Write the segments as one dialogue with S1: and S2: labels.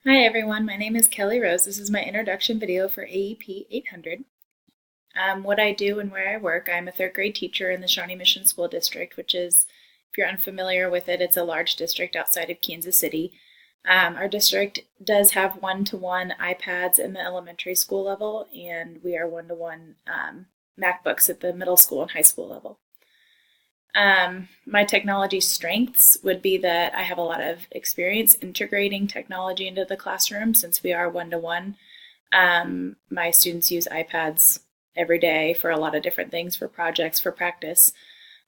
S1: Hi everyone, my name is Kelly Rose. This is my introduction video for AEP 800. What I do and where I work, I'm a third grade teacher in the Shawnee Mission School District, which is, if you're unfamiliar with it, it's a large district outside of Kansas City. Our district does have one-to-one iPads in the elementary school level, and we are one-to-one MacBooks at the middle school and high school level. My technology strengths would be that I have a lot of experience integrating technology into the classroom since we are one-to-one. My students use iPads every day for a lot of different things, for projects, for practice.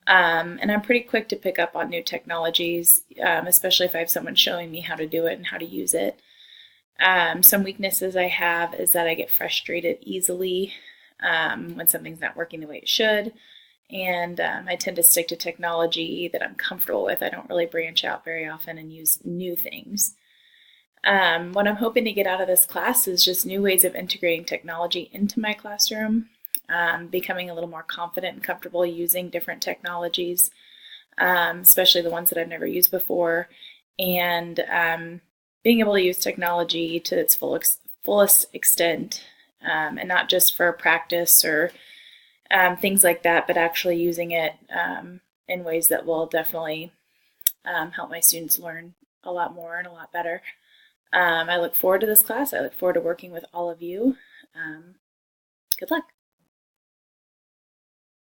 S1: And I'm pretty quick to pick up on new technologies, especially if I have someone showing me how to do it and how to use it. Some weaknesses I have is that I get frustrated easily when something's not working the way it should. And I tend to stick to technology that I'm comfortable with. I don't really branch out very often and use new things. What I'm hoping to get out of this class is just new ways of integrating technology into my classroom, becoming a little more confident and comfortable using different technologies, especially the ones that I've never used before, and being able to use technology to its fullest extent, and not just for practice or things like that, but actually using it in ways that will definitely help my students learn a lot more and a lot better. I look forward to this class. I look forward to working with all of you. Good luck.